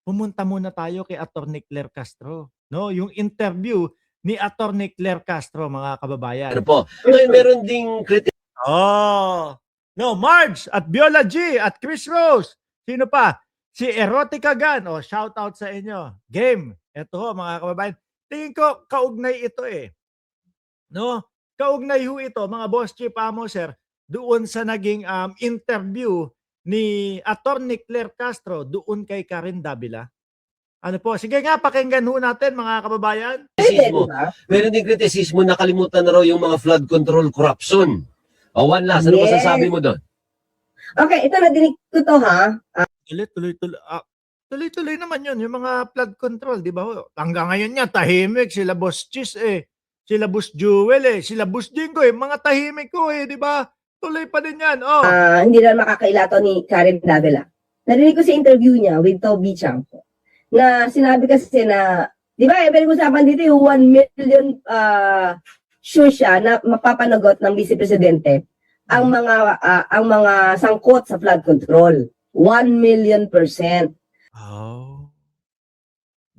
pumunta muna tayo kay Attorney Claire Castro, no? Yung interview ni Attorney Claire Castro, mga kababayan. Ano po? Ngayon, meron ding Oh, no, Marge at Viola G at Chris Rose. Sino pa? Si Erotica Gun. Oh, shout out sa inyo. Game. Ito ho, mga kababayan. Tingin ko kaugnay ito eh. No? Kaugnay ho ito, mga boss chief sir, doon sa naging interview ni Attorney Claire Castro doon kay Karen Davila. Ano po? Sige nga, pakinggan ho natin, mga kababayan. kritisismo. Meron ding kritisismo, nakalimutan na raw yung mga flood control corruption. O, one last, ano masasabi mo doon? Okay, ito nadinig ko to ha. Tuloy-tuloy naman yun, yung mga flood control, di ba? Hanggang ngayon niya, tahimik, sila Boss Cheese eh. Sila Boss Jewel eh. Sila Boss Jingo eh. Mga tahimik ko eh, di ba? Tuloy pa din yan. Oh. Hindi na makakailato ni Karen Davila. Narinig ko sa interview niya with Toby Chanco na sinabi kasi na, di ba, pwede usapan dito yung 1 million sure siya na mapapanagot ng Vice Presidente ang mga sangkot sa flood control. 1,000,000%. Oh.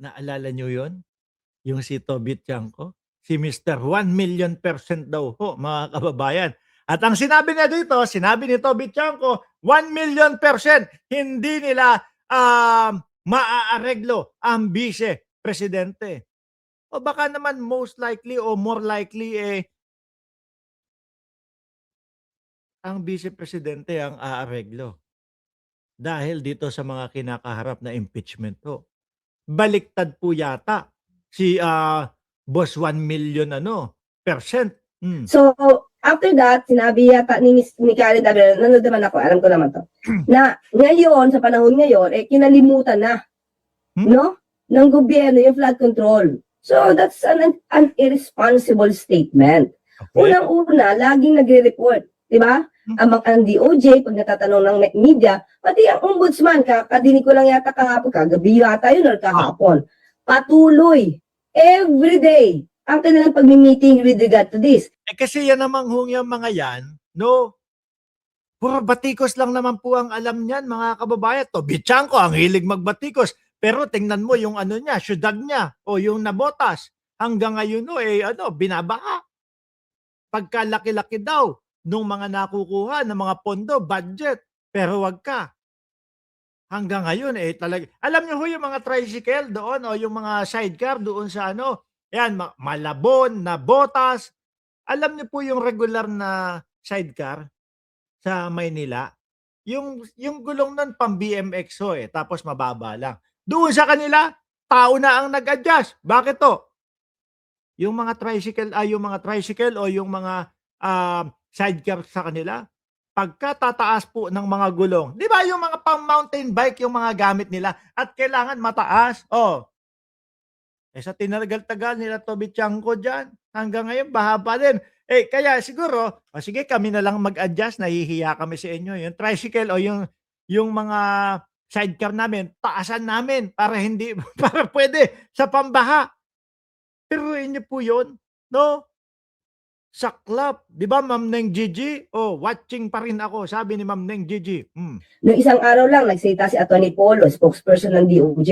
Naalala nyo yun? Yung si Toby Chanco? Si Mr. 1,000,000% daw ho, mga kababayan. At ang sinabi niya dito, sinabi ni Toby Chanco, 1,000,000% hindi nila maaareglo ang Vice Presidente. O baka naman most likely o more likely ang Vice Presidente ang aareglo. Dahil dito sa mga kinakaharap na impeachment ho. Baliktad po yata si Boss 1,000,000% percent. So, after that, sinabi yata ni Karen Davila, nanood naman ako, alam ko naman to, na ngayon, sa panahon ngayon, kinalimutan na, no? Ng gobyerno yung flood control. So, that's an irresponsible statement. Okay. Unang-una, laging nagre-report, di ba? Ang DOJ, pag natatanong ng media, pati ang ombudsman, kadinig ko lang yata kahapon, kagabi yata yun or kahapon, patuloy, everyday, ang kanilang pag-meeting with regard to this. Kasi yan namang yung mga yan, no? Puro batikos lang naman po ang alam niyan, mga kababayan. Toby Chanco, ang hilig magbatikos. Pero tingnan mo yung ano niya, syudad niya, o yung Nabotas. Hanggang ngayon, binabaha. Pagkalaki-laki daw nung mga nakukuha ng mga pondo, budget. Pero wag ka. Hanggang ngayon, talaga. Alam niyo ho yung mga tricycle doon, o yung mga sidecar doon sa yan, Malabon, Nabotas. Alam niyo po yung regular na sidecar sa Maynila? Yung gulong nun pang BMX ho tapos mababa lang. Doon sa kanila, tao na ang nag-adjust. Bakit to? Yung mga tricycle o yung mga sidecar sa kanila, pagka tataas po ng mga gulong, di ba yung mga pang mountain bike yung mga gamit nila at kailangan mataas? Sa tinagal-tagal nila Toby Chanco dyan, hanggang ngayon baha pa din. Kaya siguro, sige kami na lang mag-adjust, nahihiya kami sa inyo. Yung tricycle o yung mga sidecar namin, taasan namin para pwede sa pambaha. Pero inyo po yun, no? Saklap. Di ba, Ma'am Neng Gigi? Watching pa rin ako, sabi ni Ma'am Neng Gigi. Noong isang araw lang, nagsalita si Atty. Polo, spokesperson ng DOJ,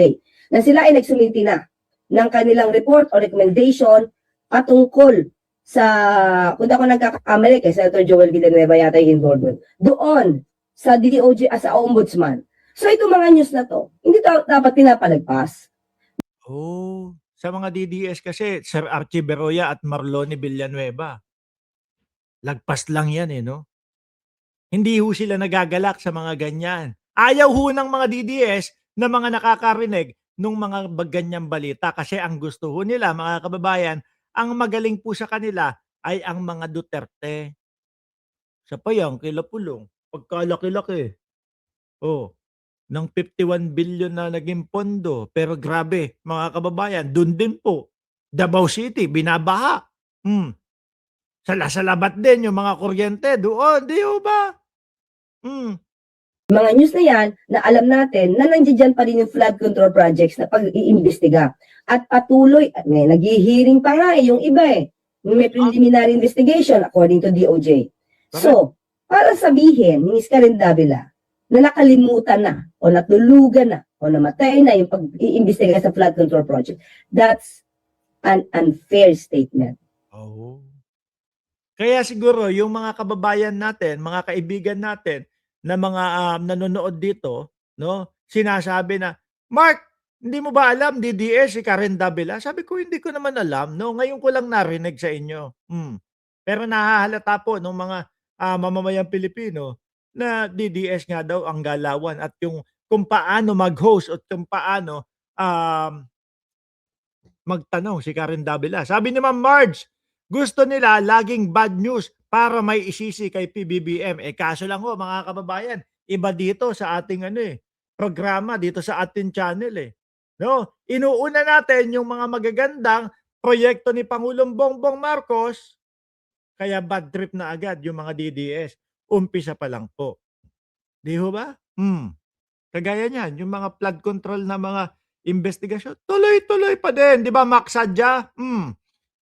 na sila ay nagsumiti na ng kanilang report o recommendation patungkol sa, kung ako nagkakamali kay Senator Joel Villanueva yata yung involvement, doon sa DOJ as sa ombudsman. So itong mga news na to, hindi dapat pinapalagpas. Sa mga DDS kasi, Sir Archie Beroya at Marlone Villanueva, lagpas lang yan no? Hindi ho sila nagagalak sa mga ganyan. Ayaw ho ng mga DDS na mga nakakarinig nung mga ganyang balita kasi ang gusto ho nila, mga kababayan, ang magaling po sa kanila ay ang mga Duterte. Sa payang, kila Pulong, pagkalaki-laki. Ng 51 billion na naging pondo. Pero grabe, mga kababayan, dun din po, Davao City, binabaha. Salabat din yung mga kuryente doon, di ba? Mga news na yan, na alam natin na nandiyan pa rin yung flood control projects na pag-iimbestiga. At patuloy, at nag-hearing pa nga yung iba May preliminary investigation according to DOJ. So, para sabihin ni Ms. Karen Davila na nakalimutan na o natulugan na o namatay na yung pag-iimbestiga sa flood control project. That's an unfair statement. Oh. Kaya siguro yung mga kababayan natin, mga kaibigan natin na mga nanonood dito, no, sinasabi na, "Mark, hindi mo ba alam DDS si Karen Davila?" Sabi ko, "Hindi ko naman alam, no. Ngayon ko lang narinig sa inyo." Pero nahahalata po ng mga mamamayang Pilipino na DDS nga daw ang galawan at yung kung paano mag-host at kung paano magtanong si Karen Davila. Sabi ni Ma'am Marge, gusto nila laging bad news para may isisi kay PBBM. Kaso lang ho mga kababayan, iba dito sa ating programa dito sa ating channel No, inuuna natin yung mga magagandang proyekto ni Pangulong Bongbong Marcos, kaya bad trip na agad yung mga DDS. Umpisa pa lang po. Di ho ba? Kagaya niyan, yung mga flood control na mga investigasyon, tuloy-tuloy pa din, 'di ba, Max Sadya?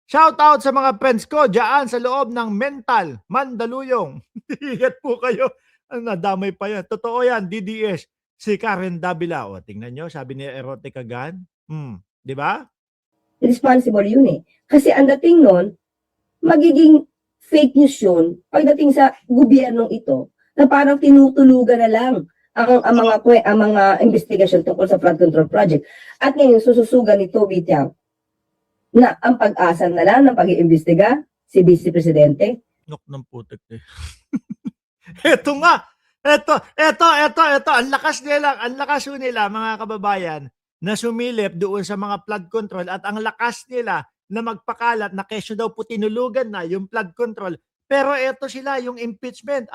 Shout out sa mga friends ko diyan sa loob ng Mental, Mandaluyong. Ingat po kayo. Nadamay pa yan. Totoo yan, DDS. Si Karen Davila. O, tingnan nyo, sabi ni Erotica Gan. 'Di ba? Responsible yun eh. Kasi ang dating nun, magiging fake news yun pagdating sa gobyernong ito na parang tinutulugan na lang ang mga investigasyon tungkol sa flood control project. At ngayon, sususugan ni Toby Tiang na ang pag-asa na lang ng pag-iimbestiga si Vice Presidente. Nok ng putik eh. Eto nga. Eto. Ang lakas nila mga kababayan na sumilip doon sa mga flood control at ang lakas nila na magpakalat na kesyo daw po tinulugan na yung flood control. Pero eto sila, yung impeachment,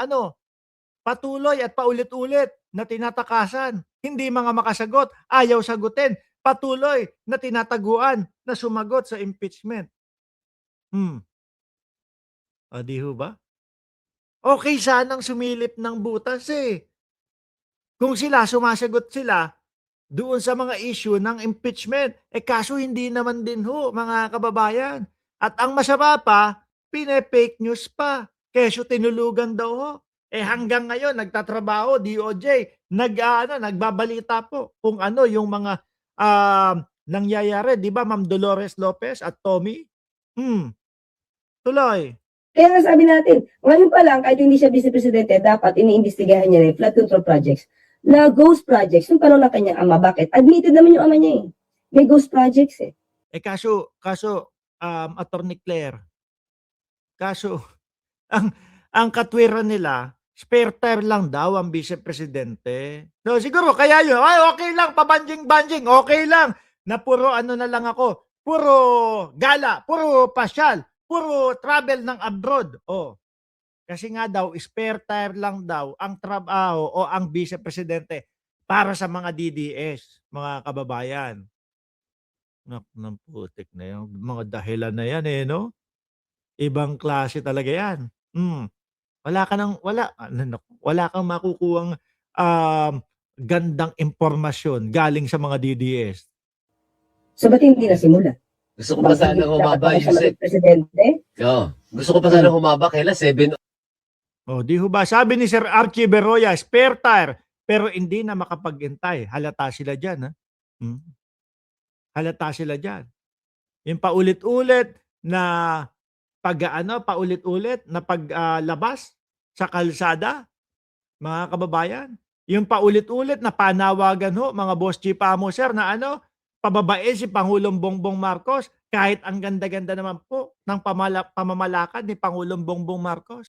patuloy at paulit-ulit na tinatakasan. Hindi mga makasagot, ayaw sagutin. Patuloy na tinataguan na sumagot sa impeachment. Di ho ba? Okay sanang sumilip ng butas kung sumasagot sila doon sa mga issue ng impeachment. Kaso hindi naman din ho, mga kababayan. At ang masama pa, pine-fake news pa. Kesyo tinulugan daw ho. Hanggang ngayon, nagtatrabaho, DOJ, nagbabalita po kung ano yung mga nangyayari. Di ba, Ma'am Dolores Lopez at Tommy? Tuloy. Kaya nga sabi natin, ngayon pa lang, kahit hindi siya Vice Presidente, dapat iniimbestigahan niya na yung flood control projects na ghost projects nung panahon ng kanyang ama. Bakit? Admitted naman yung ama niya May ghost projects Kaso, Attorney Claire, ang katwiran nila, spare tire lang daw ang Vice Presidente. So siguro kaya yun, okay lang, pabanjing-banjing, okay lang, na puro na lang ako, puro gala, puro pasyal, puro travel ng abroad. Kasi nga daw, spare tire lang daw ang trabaho o ang Vice Presidente para sa mga DDS, mga kababayan. Ng putik na yan. Mga dahilan na yan no? Ibang klase talaga yan. Wala kang makukuhang gandang impormasyon galing sa mga DDS. So, ba't hindi nasimula? Gusto ko pa sana humaba yung Presidente? Gusto ko pa sana humaba kailan 7. Di ho ba? Sabi ni Sir Archie Beroya, spare tire, pero hindi na makapag-intay. Halata sila dyan, Halata sila dyan. Yung paulit-ulit na paulit-ulit na paglabas sa kalsada, mga kababayan. Yung paulit-ulit na panawagan mga boss chief amo, sir, na pababain si Pangulong Bongbong Marcos kahit ang ganda-ganda naman po ng pamamalakad ni Pangulong Bongbong Marcos.